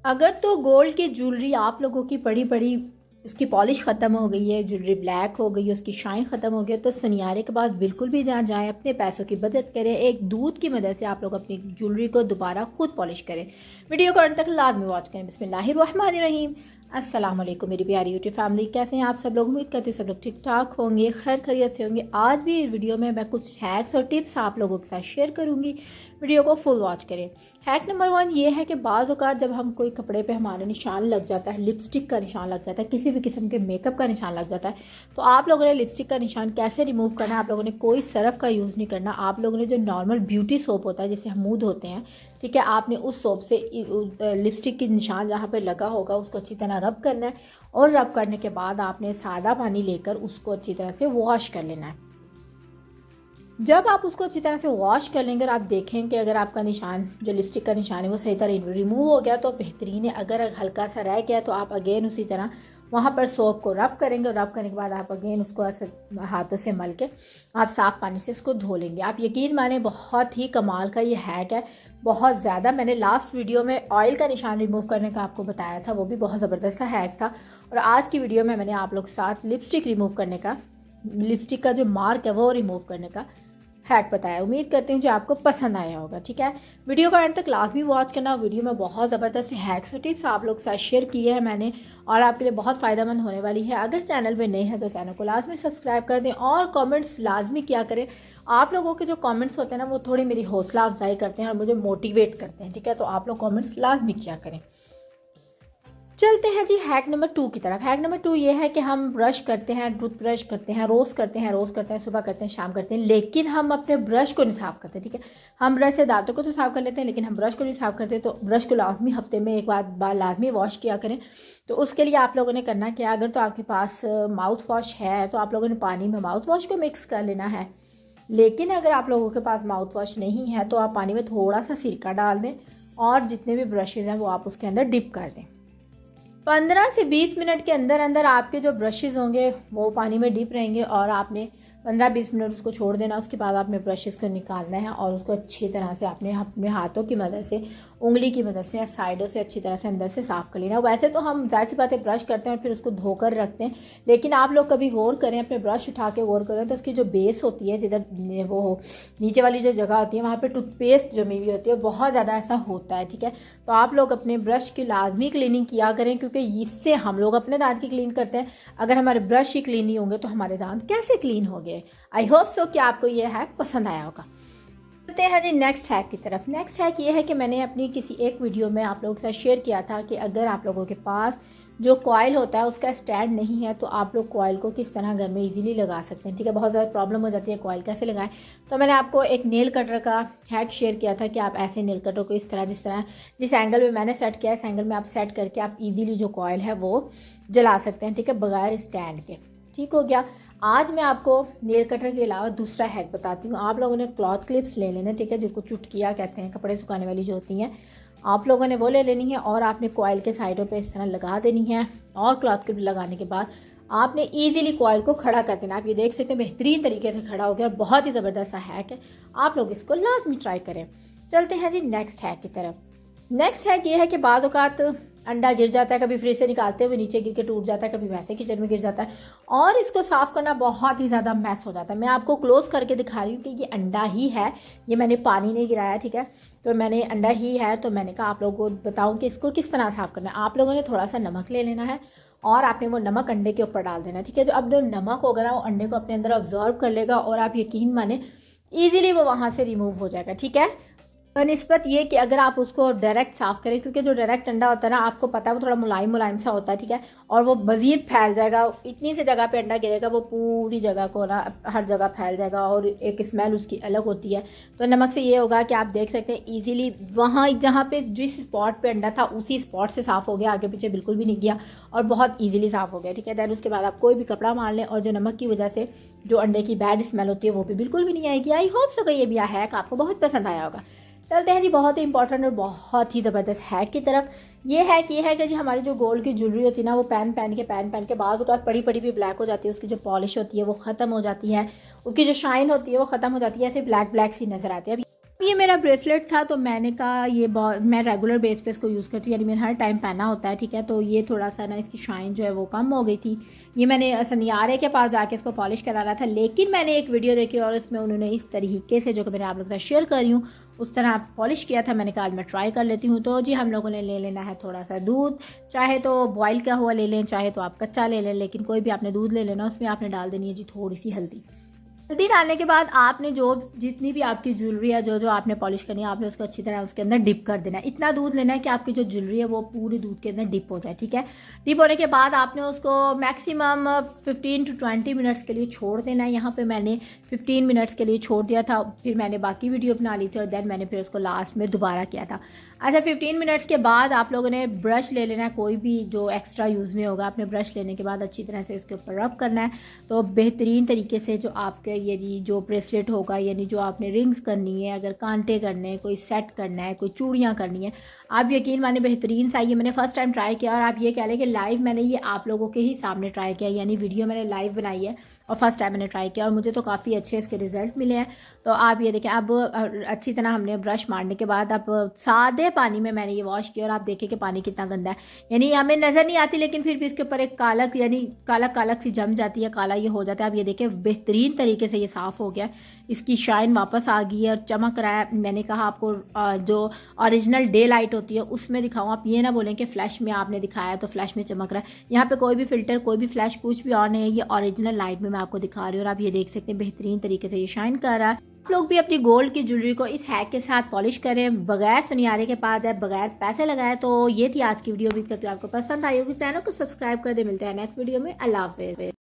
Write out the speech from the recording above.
अगर तो गोल्ड की ज्वेलरी आप लोगों की बड़ी बड़ी उसकी पॉलिश ख़त्म हो गई है, ज्वेलरी ब्लैक हो गई है, उसकी शाइन ख़त्म हो गई है, तो सुनियारे के पास बिल्कुल भी ना जाएं। अपने पैसों की बचत करें। एक दूध की मदद से आप लोग अपनी ज्वेलरी को दोबारा खुद पॉलिश करें। वीडियो को अंत तक लाजमी वॉच करें। बिस्मिल्लाहिर्रहमानिर्रहीम। अस्सलाम वालेकुम मेरी प्यारी यूट्यूब फैमिली, कैसे हैं आप सब लोग? उम्मीद करती हूँ सब लोग ठीक ठाक होंगे, खैर खैरियत से होंगे। आज भी इस वीडियो में मैं कुछ हैक्स और टिप्स आप लोगों के साथ शेयर करूँगी। वीडियो को फुल वॉच करें। हैक नंबर 1 ये है कि बाज़ औक़ात जब हम कोई कपड़े पे हमारा निशान लग जाता है, लिपस्टिक का निशान लग जाता है, किसी भी किस्म के मेकअप का निशान लग जाता है, तो आप लोगों ने लिपस्टिक का निशान कैसे रिमूव करना है? आप लोगों ने कोई सरफ का यूज़ नहीं करना। आप लोगों ने जो नॉर्मल ब्यूटी सोप होता है जिसे हम मुँह धोते हैं, ठीक है, आपने उस सोप से लिपस्टिक के निशान जहाँ पर लगा होगा उसको अच्छी तरह रब करना है और रब करने के बाद आपने सादा पानी लेकर उसको अच्छी तरह से वॉश कर लेना है। जब आप उसको अच्छी तरह से वॉश कर लेंगे और आप देखें कि अगर आपका निशान जो लिपस्टिक का निशान है वो सही तरह रिमूव हो गया तो बेहतरीन है। अगर हल्का सा रह गया तो आप अगेन उसी तरह वहाँ पर सोप को रब करेंगे और रब करने के बाद आप अगेन उसको ऐसे हाथों से मल के आप साफ़ पानी से इसको धो लेंगे। आप यकीन माने बहुत ही कमाल का ये हैक है, बहुत ज़्यादा। मैंने लास्ट वीडियो में ऑयल का निशान रिमूव करने का आपको बताया था, वो भी बहुत ज़बरदस्त हैक था। और आज की वीडियो में मैंने आप लोग के साथ लिपस्टिक रिमूव करने का, लिपस्टिक का जो मार्क है वो रिमूव करने का हैक बताया। उम्मीद करती हूँ जो आपको पसंद आया होगा। ठीक है, वीडियो का एंड तक लाजमी वॉच करना। वीडियो में बहुत ज़बरदस्त हैक्स और टिप्स आप लोग के साथ शेयर किए हैं मैंने और आपके लिए बहुत फ़ायदेमंद होने वाली है। अगर चैनल में नए हैं तो चैनल को लाजमी सब्सक्राइब कर दें और कमेंट्स लाजमी किया करें। आप लोगों के जो कमेंट्स होते हैं ना वो थोड़ी मेरी हौसला अफजाई करते हैं और मुझे मोटिवेट करते हैं। ठीक है, तो आप लोग कमेंट्स लाजमी किया करें। चलते हैं जी हैक नंबर 2 की तरफ। हैक नंबर 2 ये है कि हम ब्रश करते हैं, टूथ ब्रश करते हैं, रोज़ करते हैं, सुबह करते हैं, शाम करते हैं, लेकिन हम अपने ब्रश को नहीं साफ़ करते। ठीक है, हम ब्रश से दांतों को तो साफ़ कर लेते हैं लेकिन हम ब्रश को नहीं साफ़ करते। तो ब्रश को लाजमी हफ्ते में एक बार लाजमी वॉश किया करें। तो उसके लिए आप लोगों ने करना क्या, अगर तो आपके पास माउथ वॉश है तो आप लोगों ने पानी में माउथ वॉश को मिक्स कर लेना है। लेकिन अगर आप लोगों के पास माउथ वॉश नहीं है तो आप पानी में थोड़ा सा सिरका डाल दें और जितने भी ब्रशेज़ हैं वो आप उसके अंदर डिप कर दें। 15 से 20 मिनट के अंदर अंदर आपके जो ब्रशेज़ होंगे वो पानी में डिप रहेंगे और आपने 15-20 मिनट उसको छोड़ देना। उसके बाद आपने ब्रशेज़ को निकालना है और उसको अच्छी तरह से आपने अपने हाथों की मदद से, उंगली की मदद से या साइडों से अच्छी तरह से अंदर से साफ़ कर लेना। वैसे तो हम ज़ाहिर सी बात है ब्रश करते हैं और फिर उसको धोकर रखते हैं, लेकिन आप लोग कभी गौर करें, अपने ब्रश उठा के गौर करें तो उसकी जो बेस होती है, जिधर वो नीचे वाली जो जगह होती है वहाँ पर टूथपेस्ट जमी हुई होती है, बहुत ज़्यादा ऐसा होता है। ठीक है, तो आप लोग अपने ब्रश की लाजमी क्लीनिंग किया करें क्योंकि इससे हम लोग अपने दांत की क्लीन करते हैं। अगर हमारे ब्रश ही क्लीन नहीं होंगे तो हमारे दांत कैसे क्लीन होंगे? आई होप सो कि आपको ये हैक पसंद आया होगा। चलते हैं जी नेक्स्ट हैक की तरफ। नेक्स्ट हैक ये है कि मैंने अपनी किसी एक वीडियो में आप लोगों के साथ शेयर किया था कि अगर आप लोगों के पास जो कॉइल होता है उसका स्टैंड नहीं है तो आप लोग कॉइल को किस तरह घर में इजीली लगा सकते हैं। ठीक है, बहुत ज़्यादा प्रॉब्लम हो जाती है कॉइल कैसे लगाएं, तो मैंने आपको एक नेल कटर का हैक शेयर किया था कि आप ऐसे नेल कटर को इस तरह जिस एंगल में मैंने सेट किया है, इस एंगल में आप सेट करके आप इजीली जो कॉइल है वो जला सकते हैं। ठीक है, बगैर स्टैंड के। ठीक हो गया। आज मैं आपको नेल कटर के अलावा दूसरा हैक बताती हूँ। आप लोगों ने क्लॉथ क्लिप्स ले लेने, ठीक है, जिसको चुटकिया कहते हैं, कपड़े सुखाने वाली जो होती हैं, आप लोगों ने वो ले लेनी है और आपने कॉइल के साइडों पे इस तरह लगा देनी है और क्लॉथ क्लिप लगाने के बाद आपने इजीली कॉइल को खड़ा कर देना। आप ये देख सकते हैं बेहतरीन तरीके से खड़ा हो गया और बहुत ही ज़बरदस्त हैक है। आप लोग इसको लाजमी ट्राई करें। चलते हैं जी नेक्स्ट हैक की तरफ। नेक्स्ट हैक ये है कि बाद औक़ात अंडा गिर जाता है, कभी फ्रिज से निकालते हुए नीचे गिर के टूट जाता है, कभी वैसे किचन में गिर जाता है और इसको साफ़ करना बहुत ही ज़्यादा मैस हो जाता है। मैं आपको क्लोज करके दिखा रही हूँ कि ये अंडा ही है, ये मैंने पानी नहीं गिराया। ठीक है, तो मैंने अंडा ही है, तो मैंने कहा आप लोगों को बताऊँ कि इसको किस तरह साफ़ करना है। आप लोगों ने थोड़ा सा नमक ले लेना है और आपने वो नमक अंडे के ऊपर डाल देना। ठीक है, जो अब जो नमक होगा ना वो अंडे को अपने अंदर ऑब्जॉर्व कर लेगा और आप यकीन माने ईजिली वो वहाँ से रिमूव हो जाएगा। ठीक है, बनिस्बत ये कि अगर आप उसको डायरेक्ट साफ़ करें, क्योंकि जो डायरेक्ट अंडा होता है ना आपको पता है वो थोड़ा मुलायम सा होता है। ठीक है, और वो मज़ीद फैल जाएगा, इतनी सी जगह पे अंडा गिरेगा वो पूरी जगह को ना हर जगह फैल जाएगा और एक स्मेल उसकी अलग होती है। तो नमक से ये होगा कि आप देख सकते हैं ईजीली वहाँ जहाँ पे जिस स्पॉट पे अंडा था उसी स्पॉट से साफ़ हो गया, आगे पीछे बिल्कुल भी नहीं गया और बहुत ईजिली साफ़ हो गया। ठीक है, दैन उसके बाद आप कोई भी कपड़ा मार लें और जो नमक की वजह से जो अंडे की बैड स्मेल होती है वो भी बिल्कुल भी नहीं आएगी। आई होप सो कि ये भी हैक आपको बहुत पसंद आया होगा। चलते हैं जी बहुत ही इंपॉर्टेंट और बहुत ही ज़बरदस्त हैक की तरफ। ये है कि जी हमारी जो गोल्ड की ज्वेलरी होती है ना वो पहन पहन के बाद उसके बाद पड़ी भी ब्लैक हो जाती है, उसकी जो पॉलिश होती है वो ख़त्म हो जाती है, उसकी जो शाइन होती है वो ख़त्म हो जाती है, ऐसे ब्लैक सी नज़र आती है। अब ये मेरा ब्रेसलेट था तो मैंने कहा ये बहुत, मैं रेगुलर बेस पे इसको यूज़ करती हूँ, यानी मैंने हर टाइम पहना होता है, ठीक है। तो ये थोड़ा सा ना इसकी शाइन जो है वो कम हो गई थी। ये मैंने सनियारे के पास जाके इसको पॉलिश कराना था, लेकिन मैंने एक वीडियो देखी और उसमें उन्होंने इस तरीके से, जो कि मैंने आप लोगों के साथ शेयर कर रही हूँ, उस तरह पॉलिश किया था। मैंने कहा आज मैं ट्राई कर लेती हूँ। तो जी हम लोगों ने ले लेना है थोड़ा सा दूध, चाहे तो बॉयल किया हुआ ले लें, चाहे तो आप कच्चा ले लें, लेकिन कोई भी आपने दूध ले लेना। उसमें आपने डाल देनी है जी थोड़ी सी हल्दी। हल्दी डालने के बाद आपने जो जितनी भी आपकी ज्वेलरी है, जो जो आपने पॉलिश करनी है, आपने उसको अच्छी तरह उसके अंदर डिप कर देना है। इतना दूध लेना है कि आपकी जो ज्वेलरी है वो पूरी दूध के अंदर डिप हो जाए, ठीक है। डिप होने के बाद आपने उसको मैक्सिमम 15 to 20 मिनट्स के लिए छोड़ देना है। यहाँ पे मैंने 15 मिनट्स के लिए छोड़ दिया था, फिर मैंने बाकी वीडियो बना ली थी और देन मैंने फिर उसको लास्ट में दोबारा किया था। अच्छा, 15 मिनट्स के बाद आप लोगों ने ब्रश ले लेना है, कोई भी जो एक्स्ट्रा यूज़ में होगा। आपने ब्रश लेने के बाद अच्छी तरह से इसके ऊपर रब करना है, तो बेहतरीन तरीके से जो आपके यानी जो ब्रेसलेट होगा, यानी जो आपने रिंग्स करनी है, अगर कांटे करने हैं, कोई सेट करना है, कोई चूड़ियाँ करनी है, आप यकीन माने बेहतरीन सा। ये मैंने फ़र्स्ट टाइम ट्राई किया और आप ये कह लें कि लाइव मैंने ये आप लोगों के ही सामने ट्राई किया, यानी वीडियो मैंने लाइव बनाई है और फर्स्ट टाइम मैंने ट्राई किया और मुझे तो काफ़ी अच्छे इसके रिज़ल्ट मिले हैं। तो आप ये देखें, अब अच्छी तरह हमने ब्रश मारने के बाद अब सादे पानी में मैंने ये वॉश किया और आप देखें कि पानी कितना गंदा है, यानी हमें नज़र नहीं आती, लेकिन फिर भी इसके ऊपर एक कालक, यानी कालक कालक सी जम जाती है, काला ये हो जाता है। आप ये देखें बेहतरीन तरीके से ये साफ़ हो गया, इसकी शाइन वापस आ गई है और चमक रहा है। मैंने कहा आपको जो ओरिजिनल डे लाइट होती है उसमें दिखाऊँ, आप ये ना बोलें कि फ्लैश में आपने दिखाया तो फ्लैश में चमक रहा है। यहाँ पे कोई भी फिल्टर, कोई भी फ्लैश, कुछ भी ऑन नहीं है, ये ओरिजिनल लाइट में मैं आपको दिखा रही हूँ और आप ये देख सकते हैं बेहतरीन तरीके से ये शाइन कर रहा है। आप लोग भी अपनी गोल्ड की ज्वेलरी को इस हैक के साथ पॉलिश करें, बगैर सुनियारे के पास जाए, बगैर पैसे लगाए। तो ये थी आज की वीडियो। भी करती हूँ आपको पसंद आई होगी। चैनल को सब्सक्राइब कर दे। मिलते हैं नेक्स्ट वीडियो में। अल्लाह हाफिज़।